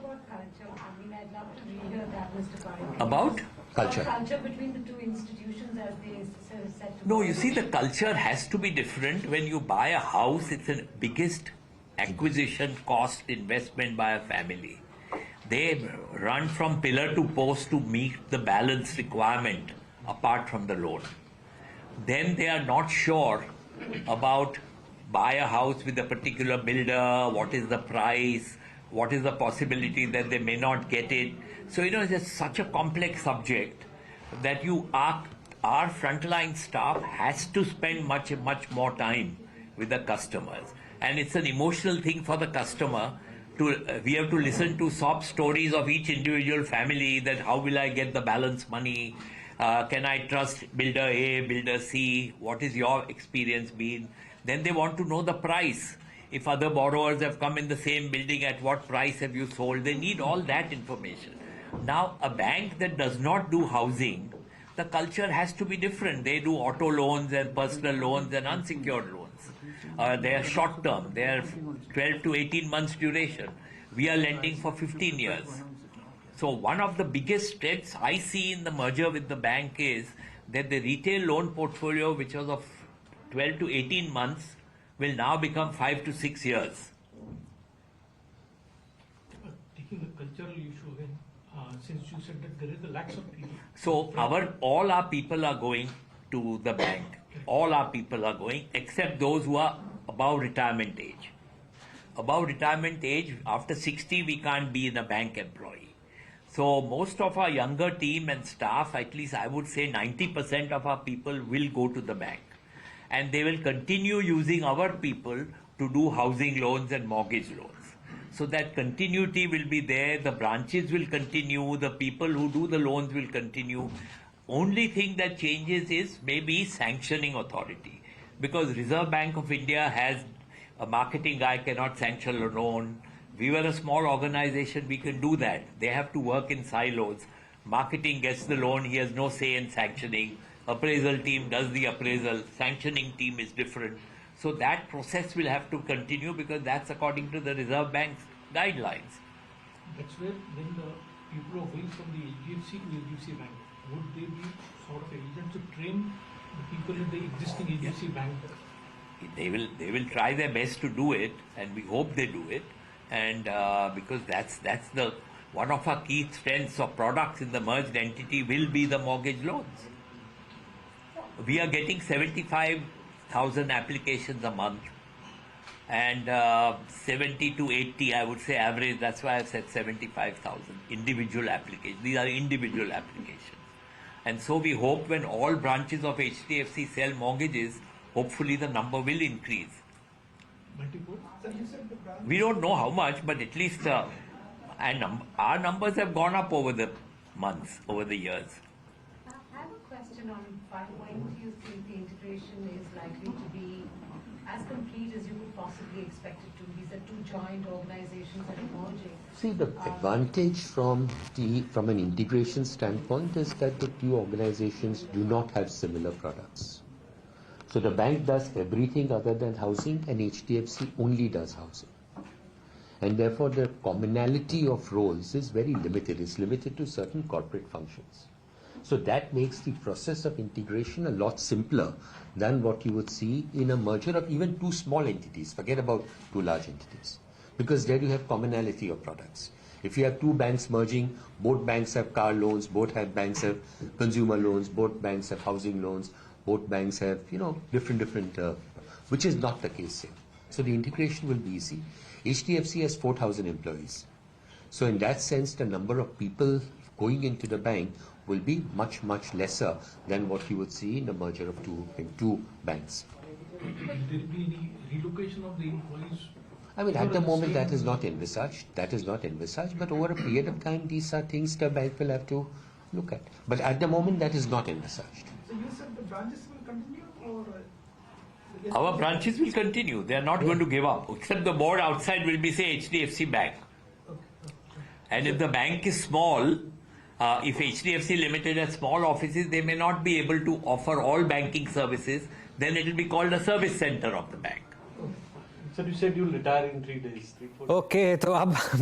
about culture? I mean, I'd love to rehear that, Mr. Parekh. About? Culture. Culture between the two institutions as they said to No, you see, the culture has to be different. When you buy a house, it's the biggest acquisition cost investment by a family. They run from pillar to post to meet the balance requirement apart from the loan. Then they are not sure about buy a house with a particular builder, what is the price, what is the possibility that they may not get it. So, it's just such a complex subject that our frontline staff has to spend much more time with the customers. And it's an emotional thing for the customer. We have to listen to sob stories of each individual family, that how will I get the balance money? Can I trust builder A, builder C? What is your experience been? Then they want to know the price. If other borrowers have come in the same building, at what price have you sold? They need all that information. Now, a bank that does not do housing, the culture has to be different. They do auto loans and personal loans and unsecured loans. They are short term. They are 12 to 18 months duration. We are lending for 15 years. So one of the biggest strengths I see in the merger with the bank is that the retail loan portfolio, which was of 12 to 18 months, will now become 5 to 6 years. Taking the cultural issue again, since you said that there is a lack of people. So all our people are going to the bank. All our people are going, except those who are above retirement age. Above retirement age, after 60, we can't be in a bank employee. So most of our younger team and staff, at least I would say 90% of our people will go to the bank. And they will continue using our people to do housing loans and mortgage loans. So that continuity will be there, the branches will continue, the people who do the loans will continue. Only thing that changes is maybe sanctioning authority. Because Reserve Bank of India has a marketing guy cannot sanction a loan. We were a small organization, we can do that. They have to work in silos. Marketing gets the loan, he has no say in sanctioning. Appraisal team does the appraisal, sanctioning team is different. So that process will have to continue because that's according to the Reserve Bank's guidelines. That's where then the people are going from the HDFC to HDFC Bank. Would they be sort of agents to train the people in the existing HDFC Bank? They will try their best to do it, and we hope they do it. And because that's the one of our key strengths of products in the merged entity will be the mortgage loans. We are getting 75,000 applications a month, and 70 to 80, I would say average. That's why I've said 75,000 individual applications. These are individual applications. And so we hope when all branches of HDFC sell mortgages, hopefully the number will increase. We don't know how much, but at least our numbers have gone up over the months, over the years. I have a question on when do you think the integration is likely to be as complete as you could possibly expect it to be? These are two joint organizations that are merging. See, the advantage from an integration standpoint is that the two organizations do not have similar products. So the bank does everything other than housing, and HDFC only does housing. And therefore the commonality of roles is very limited. It's limited to certain corporate functions. So that makes the process of integration a lot simpler than what you would see in a merger of even two small entities. Forget about two large entities. Because there you have commonality of products. If you have two banks merging, both banks have car loans, both banks have consumer loans, both banks have housing loans, both banks have, different, which is not the case here. So the integration will be easy. HDFC has 4,000 employees. So in that sense, the number of people going into the bank will be much lesser than what you would see in a merger of two banks. Will there be any relocation of the employees? I mean, at the moment that is not envisaged. But over a period of time, these are things the bank will have to look at. But at the moment, that is not envisaged. So you said the branches will continue, or? Our branches will continue. They are not going to give up. Except the board outside will be, say, HDFC Bank. And if the bank is small, if HDFC Limited has small offices, they may not be able to offer all banking services. Then it will be called a service center of the bank. Sir, you said you will retire in 3 days. Okay, तो अब